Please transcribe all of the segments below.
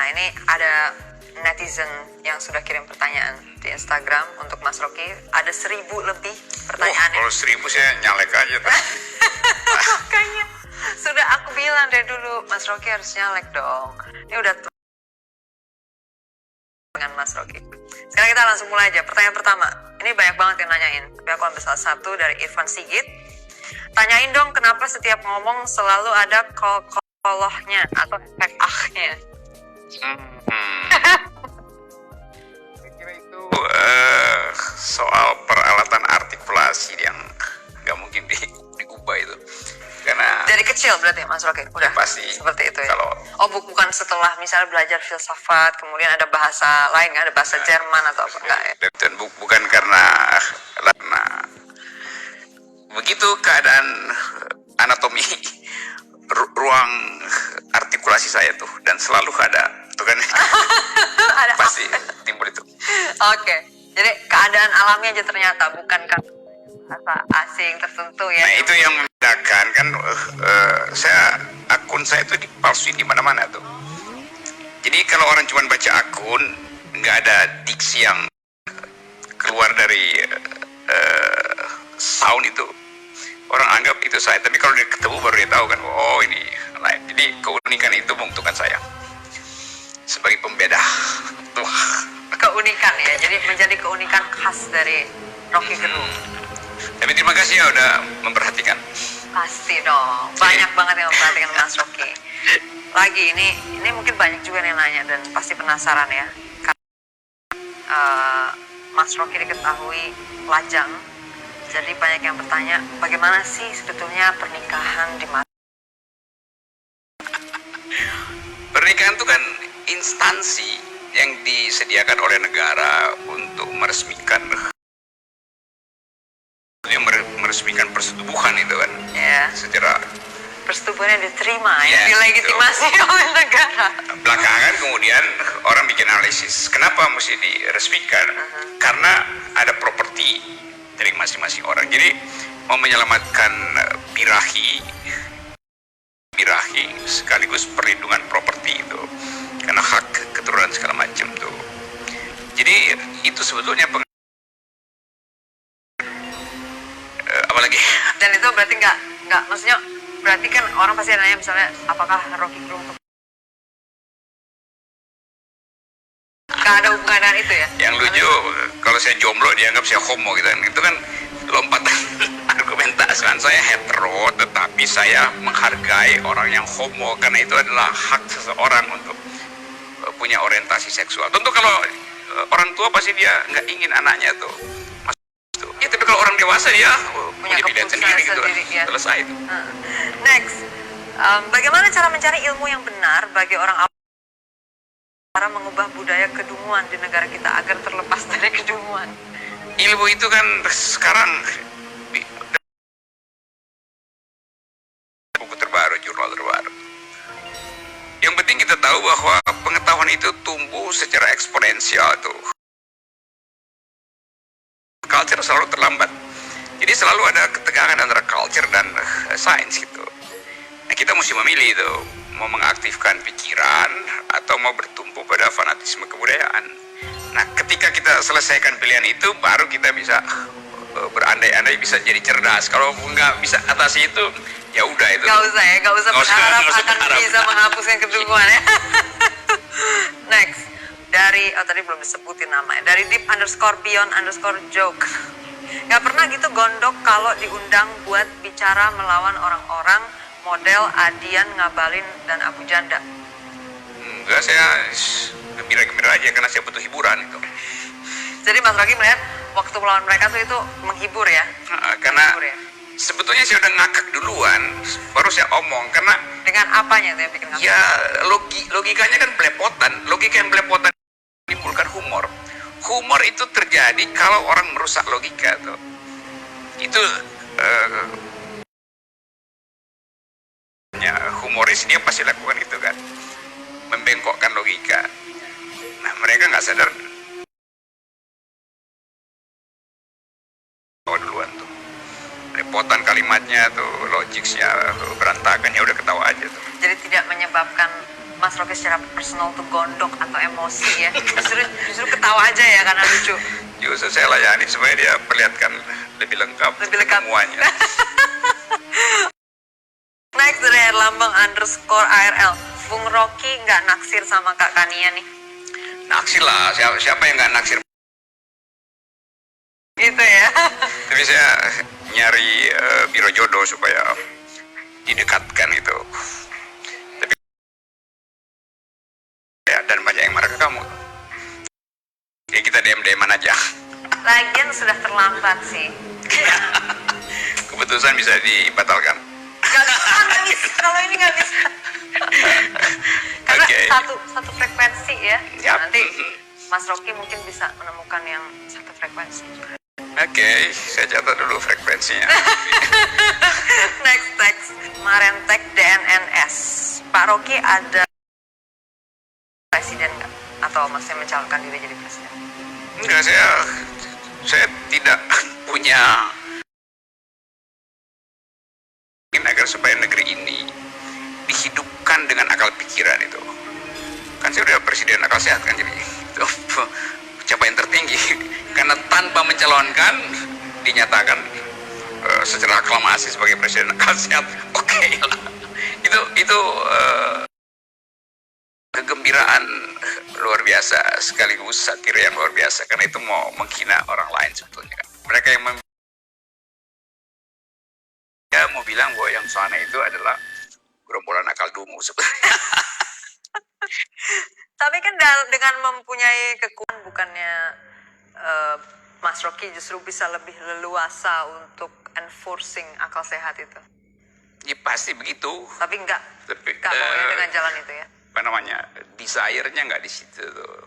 Nah, ini ada netizen yang sudah kirim pertanyaan di Instagram untuk Mas Rocky. Ada 1000 lebih pertanyaannya. Kalau 1000 saya nyalek aja tuh. Makanya sudah aku bilang dari dulu, Mas Rocky harus nyalek dong. Ini udah dengan Mas Rocky. Sekarang kita langsung mulai aja. Pertanyaan pertama. Ini banyak banget yang nanyain. Tapi aku ambil salah satu dari Irfan Sigit. Tanyain dong kenapa setiap ngomong selalu ada kolohnya atau efek ahnya. Saya kira itu soal peralatan artikulasi yang nggak mungkin diubah itu. Karena dari kecil berarti Mas Rocky udah pasti seperti itu ya. Kalau bukan setelah misalnya belajar filsafat kemudian ada bahasa lain, ada bahasa Jerman atau apa enggak ya? Dan bukan karena begitu keadaan anatomi ruang artikulasi saya tuh, dan selalu ada tuh kan. Ada pasti timbul itu. Oke. Jadi keadaan alami aja ternyata, bukan karena bahasa asing tertentu ya. Nah, itu yang membedakan kan. Akun saya itu dipalsuin di mana-mana tuh. Jadi kalau orang cuma baca akun, nggak ada diksi yang keluar dari sound itu, orang anggap itu saya. Tapi kalau dia ketemu baru dia tahu kan, oh ini lain. Jadi keunikan itu menguntungkan saya sebagai pembeda. Tuh. Keunikan ya, jadi menjadi keunikan khas dari Rocky Gerung. Tapi terima kasih ya udah memperhatikan. Pasti dong, banyak banget yang memperhatikan Mas Rocky. Lagi ini mungkin banyak juga yang nanya dan pasti penasaran ya. Karena Mas Rocky diketahui lajang, jadi banyak yang bertanya bagaimana sih sebetulnya pernikahan di mata. Pernikahan itu kan instansi yang disediakan oleh negara untuk meresmikan persetubuhan itu kan, ya. Secara persetubuhan yang diterima, ya, yang dilegitimasi oleh negara. Belakangan kemudian orang bikin analisis, kenapa mesti diresmikan? Karena ada properti dari masing-masing orang. Jadi mau menyelamatkan birahi sekaligus perlindungan properti itu, karena hak keturunan segala macam tuh. Jadi itu sebetulnya apalagi. Dan itu berarti nggak maksudnya berarti kan orang pasti nanya misalnya apakah Rocky Gerung nggak ada hubungan dengan itu ya? Yang lucu kalau saya jomblo dianggap saya homo gitu kan. Itu kan lompatan argumentasi kan. Saya hetero tetapi saya menghargai orang yang homo karena itu adalah hak seseorang untuk punya orientasi seksual. Tentu kalau orang tua pasti dia nggak ingin anaknya tuh. Ya, tapi kalau orang dewasa dia punya pilihan sendiri gitu kan. Ya. Selesai itu. Next, bagaimana cara mencari ilmu yang benar bagi orang awam cara mengubah budaya kedunguan di negara kita agar terlepas dari kedunguan? Ilmu itu kan sekarang buku terbaru, jurnal terbaru. Yang penting kita tahu bahwa pengetahuan itu tumbuh secara eksponensial tuh. Culture selalu terlambat. Jadi selalu ada ketegangan antara culture dan sains gitu. Nah, kita mesti memilih itu, mau mengaktifkan pikiran atau mau bertumpu pada fanatisme kebudayaan. Nah, ketika kita selesaikan pilihan itu, baru kita bisa berandai-andai bisa jadi cerdas. Kalau nggak bisa atasi itu, ya udah itu. Nggak usah berharap akan bisa menghapuskan kedunguan ya. Next. Tadi belum disebutin namanya, dari deep_beyond_joke. Nggak pernah gitu gondok kalau diundang buat bicara melawan orang-orang model Adian, Ngabalin, dan Abu Janda. Enggak, saya gembira-gembira aja karena saya butuh hiburan itu. Jadi Mas Rocky melihat waktu melawan mereka tuh itu menghibur ya? Karena menghibur ya? Sebetulnya saya udah ngakak duluan, baru saya omong. Karena dengan apanya tuh yang bikin ngakak? Ya logikanya kan belepotan. Logika yang belepotan menimbulkan humor. Humor itu terjadi kalau orang merusak logika tuh. Itu humoris dia pasti lakukan itu kan, membengkokkan logika. Nah, mereka nggak sadar duluan tuh. Repotan kalimatnya tuh, logiknya berantakan, ya udah ketawa aja tuh. Jadi tidak menyebabkan Mas Rocky secara personal tuh gondok atau emosi ya? Justru ketawa aja ya karena lucu. Justru saya layani supaya dia perlihatkan lebih lengkap semuanya. Next dari @lambang_ARL. Bung Rocky nggak naksir sama Kak Kania nih? Naksir lah, siapa yang nggak naksir? Gitu ya. Tapi saya nyari biro jodoh supaya didekatkan itu. Tapi ya, dan banyak yang marah ke kamu. Ya kita DM-DM aja. Lagian sudah terlambat sih. Keputusan bisa dibatalkan. Nggak bisa. Kalau ini nggak bisa. Karena Okay. satu frekuensi ya. Yap. Nanti Mas Rocky mungkin bisa menemukan yang satu frekuensi. Oke, saya catat dulu frekuensinya. Next. Marentek DNNS. Pak Rocky ada presiden nggak? Atau masih mencalonkan diri jadi presiden? Enggak, saya tidak punya agar supaya negeri ini dihidupkan dengan akal pikiran itu. Kan saya udah presiden akal sehat kan, jadi itu pencapaian tertinggi. Karena tanpa mencalonkan dinyatakan secara aklamasi sebagai presiden akal sehat. Oke lah. Itu kegembiraan luar biasa sekaligus satir yang luar biasa, karena itu mau menghina orang lain sebetulnya kan. Mereka yang mau bilang bahwa yang sana itu adalah gerombolan akal dungu sebenarnya. Tapi kan dengan mempunyai kekuatan, bukannya Mas Rocky justru bisa lebih leluasa untuk enforcing akal sehat itu? Ya pasti begitu. Tapi nggak mau ya dengan jalan itu ya? Apa namanya, desire-nya nggak di situ tuh.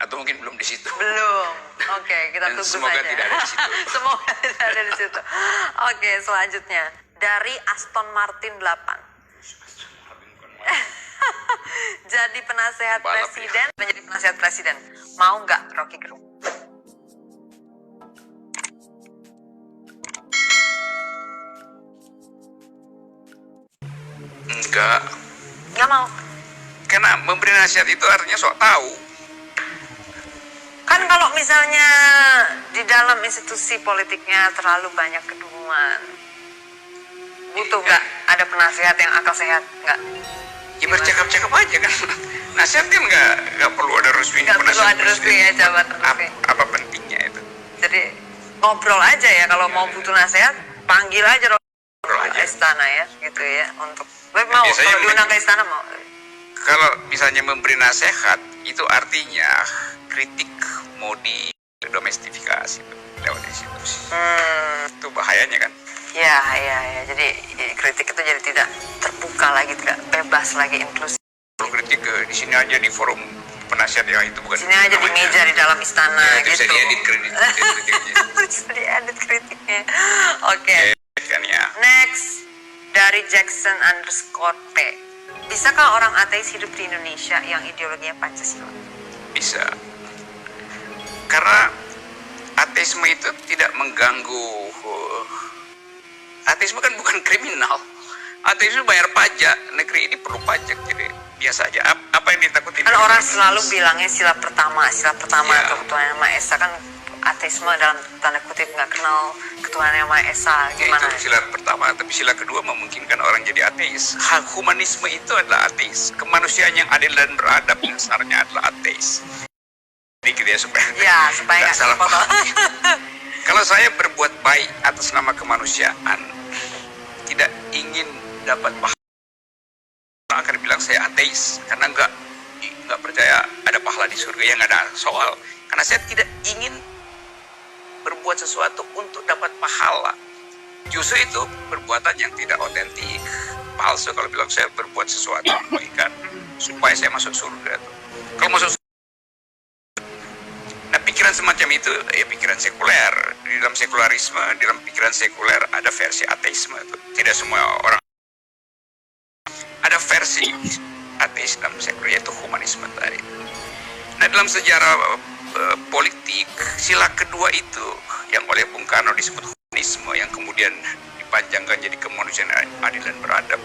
Atau mungkin belum di situ. Belum. Oke, kita Dan tunggu semoga saja. tidak ada di situ. Semoga tidak ada di situ. Oke, selanjutnya dari Aston Martin 8. Jadi penasehat Balap, presiden, menjadi penasehat presiden. Mau nggak Rocky Gerung? Enggak. Nggak mau. Karena memberi nasihat itu artinya sok tahu. Kan kalau misalnya di dalam institusi politiknya terlalu banyak kedunguan, butuh nggak ada penasehat yang akal sehat? Nggak. Ya bercakap-cakap aja kan. Nasihat kan nggak perlu ada resmi. Nggak perlu ada resmi ya, jabatan resmi. Apa pentingnya itu? Jadi ngobrol aja ya, kalau mau butuh nasihat panggil aja ke istana ya, gitu ya, untuk mau kalau diundang ke istana mau. Kalau misalnya memberi nasihat itu artinya kritik mau didomestifikasi lewat institusi. Itu bahayanya kan. Ya. Jadi kritik itu jadi tidak terbuka lagi, tidak bebas lagi, inklusif. Kalau kritik di sini aja di forum penasihat ya, itu bukan. Sini aja di meja di dalam istana ya, itu gitu. bisa diedit kritiknya. Bisa diedit kritiknya. Oke. Kan ya. Next dari Jackson_P. Bisakah orang ateis hidup di Indonesia yang ideologinya Pancasila? Bisa. Karena ateisme itu tidak mengganggu. Ateisme kan bukan kriminal. Ateisme bayar pajak. Negeri ini perlu pajak, jadi biasa aja. Apa yang ditakuti? Kan orang selalu bilangnya sila pertama ya. ketuhanan yang Maha Esa. Kan ateisme dalam tanda kutip nggak kenal ketuhanan yang Maha Esa. Gimana? Ya, itu sila pertama, tapi sila kedua memungkinkan orang jadi ateis. Hak humanisme itu adalah ateis. Kemanusiaan yang adil dan beradab dasarnya adalah ateis. Dikit ya supaya nggak salah paham. Kalau saya berbuat baik atas nama kemanusiaan, tidak ingin dapat pahala, orang akan bilang saya ateis karena nggak percaya ada pahala di surga. Yang ada soal, karena saya tidak ingin berbuat sesuatu untuk dapat pahala. Justru itu perbuatan yang tidak otentik, palsu. Kalau bilang saya berbuat sesuatu kebaikan supaya saya masuk surga. Kalau masuk surga, nah pikiran semacam itu ya pikiran sekuler. Di dalam sekularisme, di dalam pikiran sekuler ada versi ateisme. Tidak semua orang ada versi ateis dalam sekuler, yaitu humanisme tadi. Nah dalam sejarah politik, sila kedua itu yang oleh Bung Karno disebut humanisme, yang kemudian dipanjangkan jadi kemanusiaan adil dan beradab,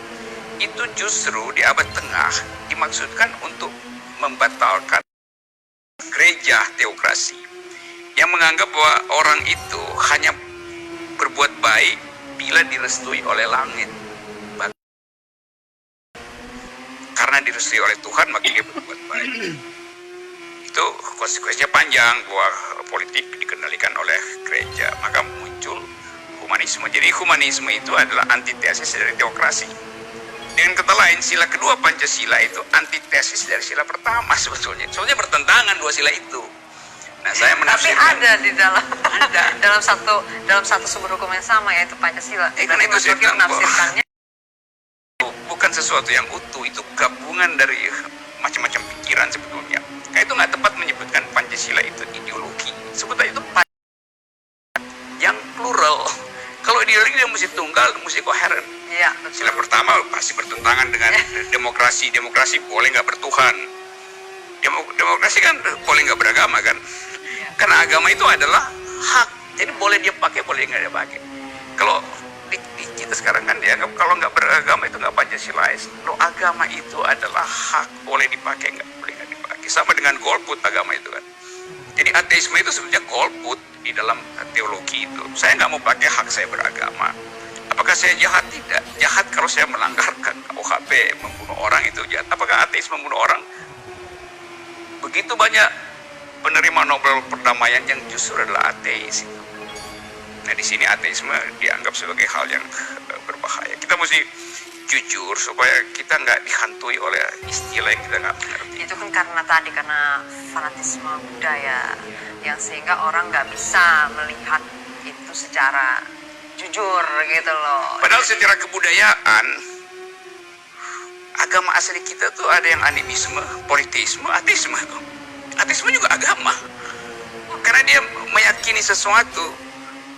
itu justru di abad tengah dimaksudkan untuk membatalkan gereja teokrasi yang menganggap bahwa orang itu hanya berbuat baik bila direstui oleh langit. Karena direstui oleh Tuhan maka dia berbuat baik. Itu konsekuensinya panjang bahwa politik dikendalikan oleh gereja, maka muncul humanisme. Jadi humanisme itu adalah antitesis dari teokrasi. Dengan kata lain, sila kedua Pancasila itu antitesis dari sila pertama sebetulnya. Soalnya bertentangan dua sila itu. Nah, saya Tapi menafsirkan. ada di dalam Ada. dalam satu sumber hukum yang sama, yaitu Pancasila. Karena Berarti itu Mas saya Rocky bilang bahwa menafsirkannya bukan sesuatu yang utuh, itu gabungan dari macam-macam pikiran sebetulnya. Karena itu nggak tepat menyebutkan Pancasila itu ideologi. Sebetulnya itu yang plural. Kalau ideologi dia mesti tunggal, mesti koheren. Iya, betul. Sila pertama pasti bertentangan dengan demokrasi. Demokrasi boleh nggak bertuhan. Demokrasi kan boleh nggak beragama kan. Karena agama itu adalah hak. Jadi boleh dia pakai, boleh nggak dia pakai. Kalau di kita sekarang kan dianggap kalau nggak beragama itu nggak Pancasilais. Loh, agama itu adalah hak, boleh dipakai nggak, boleh nggak dipakai. Sama dengan golput agama itu kan. Jadi ateisme itu sebenarnya golput di dalam teologi itu. Saya nggak mau pakai hak saya beragama. Apakah saya jahat? Tidak. Jahat kalau saya melanggarkan KUHP, membunuh orang itu jahat. Apakah ateis membunuh orang? Begitu banyak penerima Nobel perdamaian yang justru adalah ateis. Nah, di sini ateisme dianggap sebagai hal yang berbahaya. Kita mesti jujur supaya kita nggak dihantui oleh istilah yang kita nggak mengerti. Itu kan karena fanatisme budaya yang sehingga orang nggak bisa melihat itu secara jujur gitu loh. Padahal secara kebudayaan agama asli kita tuh ada yang animisme, politeisme, ateisme. Ateisme juga agama. Karena dia meyakini sesuatu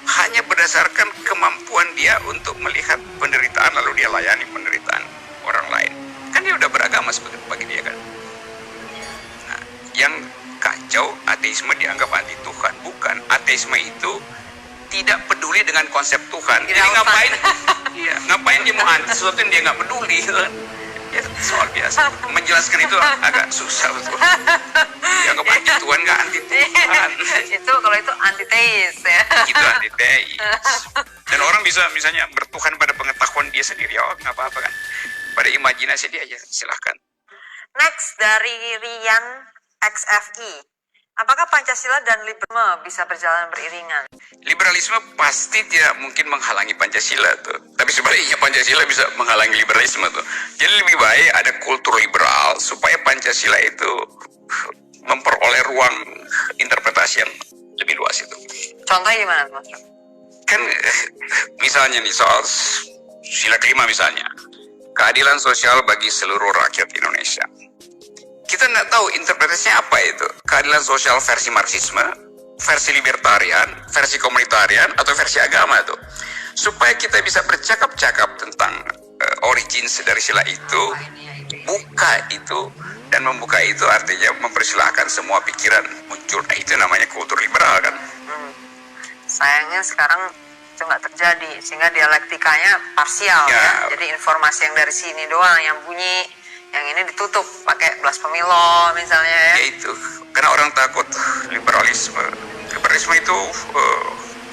hanya berdasarkan kemampuan dia untuk melihat penderitaan lalu dia layani penderitaan orang lain. Kan dia udah beragama sebagai bagi dia kan. Nah, yang kacau ateisme dianggap anti Tuhan. Bukan, ateisme itu tidak peduli dengan konsep Tuhan. Jadi ngapain? Iya, ngapain dia mau anti sesuatu yang dia nggak peduli kan? Ya soal biasa. Menjelaskan itu agak susah betul. Dianggap anti Tuhan nggak anti Tuhan. Itu kalau itu antiteis ya. Itu antiteis. Dan orang bisa misalnya bertuhan pada pengetahuan dia sendiri, oh nggak apa-apa kan. Pada imajinasi dia aja, silahkan. Next dari Rian XFI. Apakah Pancasila dan liberalisme bisa berjalan beriringan? Liberalisme pasti tidak mungkin menghalangi Pancasila tuh. Tapi sebaliknya Pancasila bisa menghalangi liberalisme tuh. Jadi lebih baik ada kultur liberal supaya Pancasila itu memperoleh ruang interpretasi yang lebih luas itu. Contohnya gimana, Mas? Kan misalnya nih soal sila kelima misalnya, keadilan sosial bagi seluruh rakyat Indonesia. Kita nggak tahu interpretasinya apa itu. Keadilan sosial versi Marxisme, versi libertarian, versi komunitarian, atau versi agama itu. Supaya kita bisa bercakap-cakap tentang origins dari sila itu, buka itu, dan membuka itu artinya mempersilahkan semua pikiran muncul. Nah, itu namanya kultur liberal kan. Sayangnya sekarang itu nggak terjadi, sehingga dialektikanya parsial ya. Jadi informasi yang dari sini doang yang bunyi, yang ini ditutup pakai belas pemilo misalnya ya. Ya itu, karena orang takut liberalisme. Liberalisme itu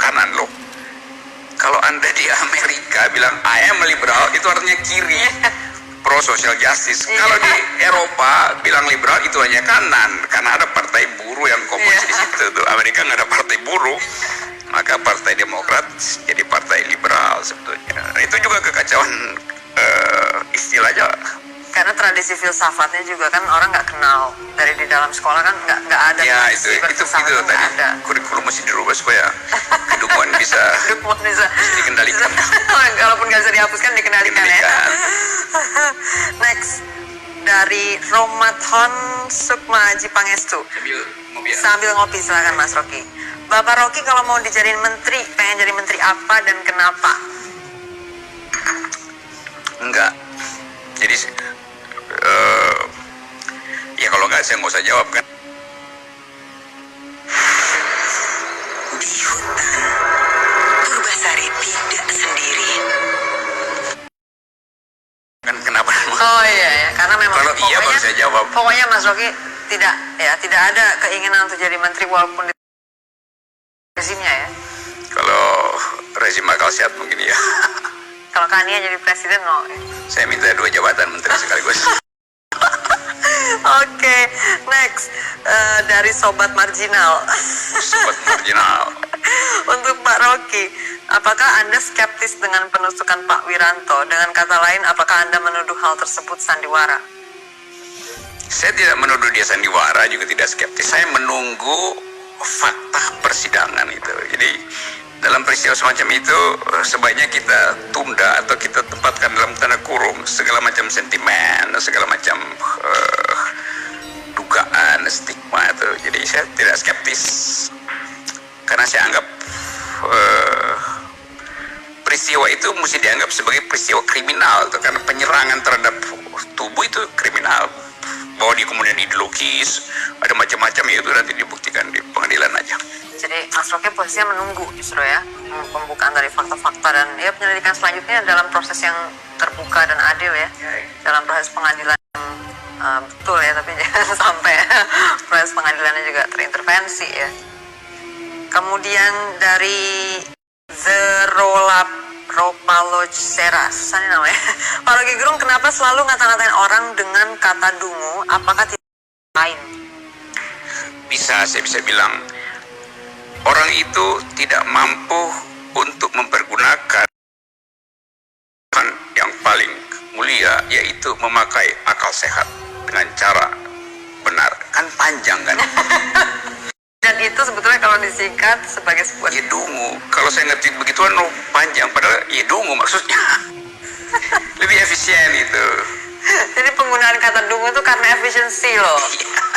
kanan loh. Kalau Anda di Amerika bilang I am liberal, itu artinya kiri, pro social justice. Kalau di Eropa bilang liberal itu hanya kanan, karena ada partai buruh yang komunis di situ tuh. Amerika nggak ada partai buruh, maka partai Demokrat jadi partai liberal sebetulnya. Nah, itu juga kekacauan istilahnya. Karena tradisi filsafatnya juga kan orang nggak kenal, dari di dalam sekolah kan nggak ada. Ya itu berfilsafat tadi ada. kurikulum mesti dirubah supaya kedumuan bisa dikendalikan. Kalaupun nggak bisa dihapuskan dikendalikan ya. Next dari Romathon Sukma Jipangestu. Sambil ngopi silakan Mas Rocky. Bapak Rocky kalau mau dijadiin menteri, pengen jadi menteri apa dan kenapa? Enggak. Jadi ya kalau enggak saya nggak usah jawab kan. Di hutan, Purbasari tidak sendiri. Kan kenapa karena memang Kalau iya baru saya jawab. Pokoknya Mas Rocky tidak ada keinginan untuk jadi menteri walaupun di rezimnya ya. Kalau rezim akal sehat mungkin ya. Kalau Kania jadi presiden mau. Saya minta 2 jabatan menteri sekaligus. Oke, next dari Sobat Marginal. Sobat marginal. Untuk Pak Rocky, apakah Anda skeptis dengan penusukan Pak Wiranto? Dengan kata lain, apakah Anda menuduh hal tersebut sandiwara? Saya tidak menuduh dia sandiwara, juga tidak skeptis. Saya menunggu fakta persidangan itu. Jadi dalam peristiwa semacam itu sebaiknya kita tunda atau kita tempatkan dalam tanda kurung segala macam sentimen, segala macam dugaan, stigma itu. Jadi saya tidak skeptis karena saya anggap peristiwa itu mesti dianggap sebagai peristiwa kriminal itu, karena penyerangan terhadap tubuh itu kriminal. Bahwa dia kemudian ideologis, ada macam-macam, itu nanti dibuktikan di pengadilan aja. Jadi Mas Rocky posisinya menunggu justru ya pembukaan dari fakta-fakta dan ya penyelidikan selanjutnya dalam proses yang terbuka dan adil ya, dalam proses pengadilan betul ya, tapi jangan sampai proses pengadilannya juga terintervensi ya. Kemudian dari Ropalocera, susah nih namanya. Pak Rocky Gerung, kenapa selalu ngata-ngatain orang dengan kata dungu? Apakah tidak lain? Saya bisa bilang orang itu tidak mampu untuk mempergunakan yang paling mulia, yaitu memakai akal sehat dengan cara benar. Kan panjang kan? Dan itu sebetulnya kalau disingkat sebagai sebuah Ya dungu. Kalau saya ngerti begituan panjang, padahal ya dungu maksudnya. Lebih efisien itu. Jadi penggunaan kata dungu itu karena efisiensi loh,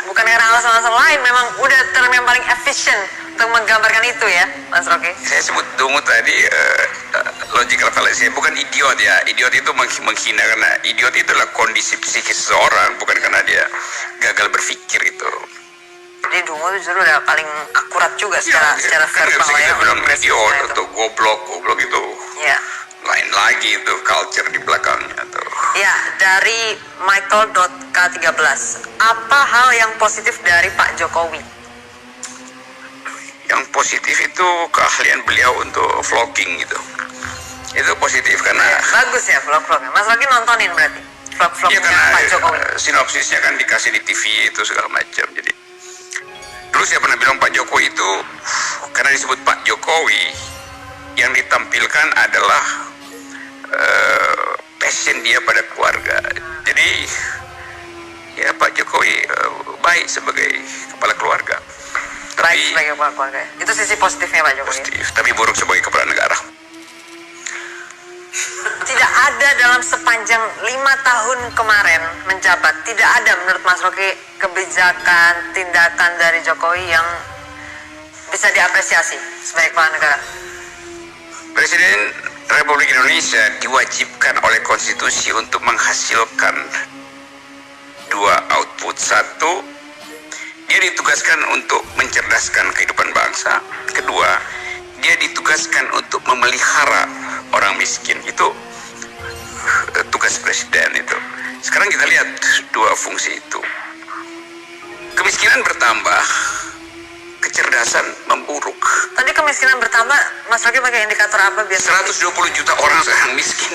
bukan karena alasan-alasan lain. Memang udah term yang paling efisien untuk menggambarkan itu ya, Mas Rocky. Saya sebut dungu tadi logical fallacy, bukan idiot ya. Idiot itu menghina, karena idiot itu adalah kondisi psikis seseorang, bukan karena dia gagal berpikir itu. Jadi dungu itu justru udah paling akurat juga secara kan verbal ya. Kita bilang idiot atau goblok itu. Ya. Lain lagi itu culture di belakangnya tuh. Ya, dari Michael.k13. Apa hal yang positif dari Pak Jokowi? Yang positif itu keahlian beliau untuk vlogging gitu. Itu positif karena Bagus ya vlog-vlognya. Mas Rocky nontonin berarti vlog-vlognya ya, karena Pak Jokowi. Sinopsisnya kan dikasih di TV itu segala macam. Jadi dulu saya pernah bilang Pak Jokowi itu karena disebut Pak Jokowi, yang ditampilkan adalah passion dia pada keluarga. Jadi ya Pak Jokowi baik sebagai kepala keluarga. Baik sebagai kepala keluarga. Itu sisi positifnya Pak Jokowi. Positif, tapi buruk sebagai kepala negara. Tidak ada dalam sepanjang 5 tahun kemarin menjabat, tidak ada menurut Mas Rocky kebijakan, tindakan dari Jokowi yang bisa diapresiasi sebagai kepala negara. Presiden Republik Indonesia diwajibkan oleh konstitusi untuk menghasilkan 2 output. 1, dia ditugaskan untuk mencerdaskan kehidupan bangsa. 2, dia ditugaskan untuk memelihara orang miskin. Itu tugas presiden itu. Sekarang kita lihat 2 fungsi itu. Kemiskinan bertambah, kecerdasan memburuk. Tadi kemiskinan bertambah, Mas Rocky pakai indikator apa biasanya? 120 juta orang sekarang miskin.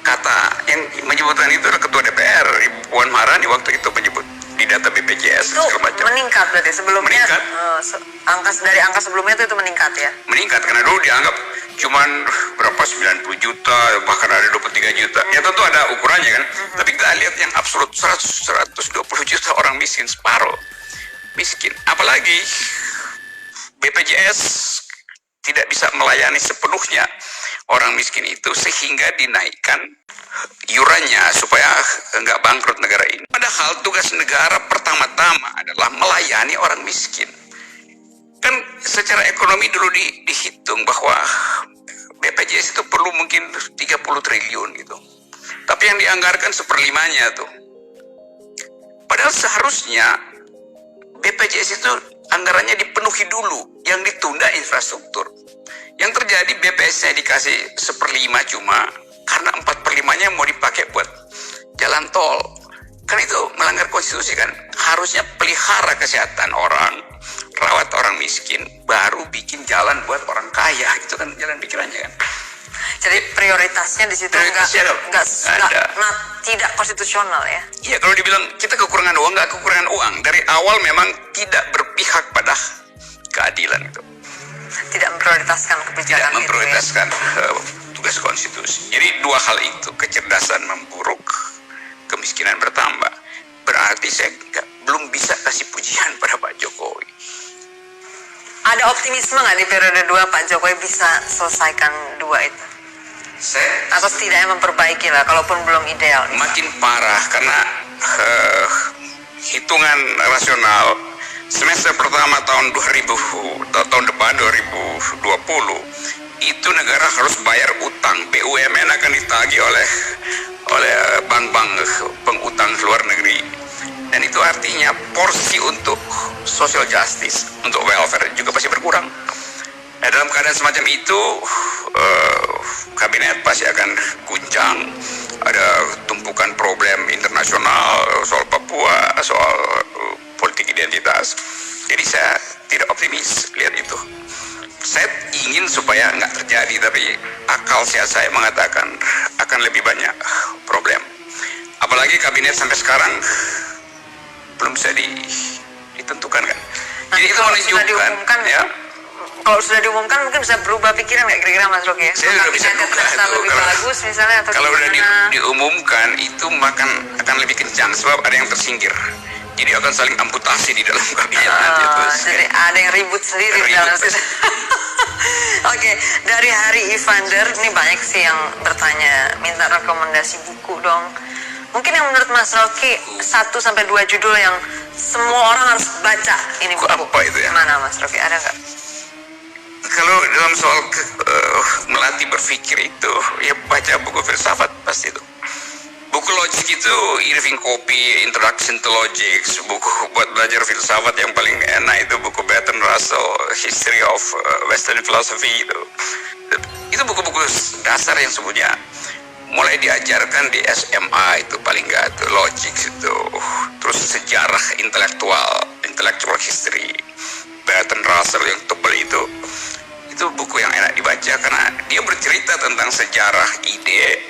Kata yang menyebutkan itu adalah Ketua DPR, Ibu Puan Maharani, waktu itu menyebut di data BPJS Itu segala macam. meningkat berarti sebelumnya. Meningkat. Dari angka sebelumnya itu meningkat ya. Meningkat karena dulu dianggap cuman berapa 90 juta, bahkan ada 23 juta. Ya tentu ada ukurannya kan. Tapi kita lihat yang absolut 120 juta orang miskin, separuh miskin. Apalagi BPJS tidak bisa melayani sepenuhnya orang miskin itu, sehingga dinaikkan iurannya supaya nggak bangkrut negara ini. Padahal tugas negara pertama-tama adalah melayani orang miskin. Kan secara ekonomi dulu dihitung bahwa BPJS itu perlu mungkin 30 triliun gitu. Tapi yang dianggarkan 1/5-nya tuh. Padahal seharusnya BPJS itu anggarannya dipenuhi dulu, yang ditunda infrastruktur. Yang terjadi BPS-nya dikasih 1/5 cuma karena 4/5-nya mau dipakai buat jalan tol. Kan itu melanggar konstitusi kan. Harusnya pelihara kesehatan orang, rawat orang miskin, baru bikin jalan buat orang kaya. Itu kan jalan pikirannya kan. Jadi prioritasnya di situ tidak konstitusional ya. Iya, kalau dibilang kita kekurangan uang, nggak kekurangan uang. Dari awal memang tidak berpihak pada keadilan itu. Tidak memprioritaskan kebijakan Tidak itu memprioritaskan tugas konstitusi. Jadi dua hal itu, kecerdasan memburuk, kemiskinan bertambah. Berarti saya belum bisa kasih pujian pada Pak Jokowi. Ada optimisme nggak di periode 2 Pak Jokowi bisa selesaikan dua itu? Atau setidaknya memperbaiki lah, kalaupun belum ideal. Makin parah karena hitungan rasional semester pertama tahun 2000 tahun depan 2020 itu negara harus bayar utang. BUMN akan ditagih oleh bank-bank pengutang luar negeri, dan itu artinya porsi untuk social justice, untuk welfare juga pasti berkurang. Nah, dalam keadaan semacam itu kabinet pasti akan guncang. Ada tumpukan problem internasional soal Papua, soal politik identitas. Jadi saya tidak optimis lihat itu. Saya ingin supaya nggak terjadi, tapi akal sehat saya mengatakan akan lebih banyak problem. Apalagi kabinet sampai sekarang belum bisa ditentukan kan. Jadi itu menunjukkan ya. Kalau sudah diumumkan mungkin bisa berubah pikiran nggak kira-kira Mas Rocky ya? Saya sudah bisa duga itu. lebih bagus misalnya atau kalau udah gimana? diumumkan itu akan lebih kencang sebab ada yang tersingkir. Jadi akan saling amputasi di dalam kabinet nanti terus. Jadi ada yang ribut sendiri di dalam situ. Oke, dari Hari Evander ini banyak sih yang bertanya, minta rekomendasi buku dong. Mungkin yang menurut Mas Rocky 1-2 judul yang semua orang harus baca ini buku. Apa itu ya? Mana Mas Rocky, ada nggak? Kalau dalam soal melatih berpikir itu, ya baca buku filsafat pasti itu. Buku logik itu Irving Kopy, Introduction to Logics. Buku buat belajar filsafat yang paling enak itu buku Bertrand Russell, History of Western Philosophy itu. Itu buku-buku dasar yang sebenarnya mulai diajarkan di SMA itu paling nggak tuh logik itu. Terus sejarah intellectual history. Bertrand Russell yang tebal itu buku yang enak dibaca karena dia bercerita tentang sejarah ide,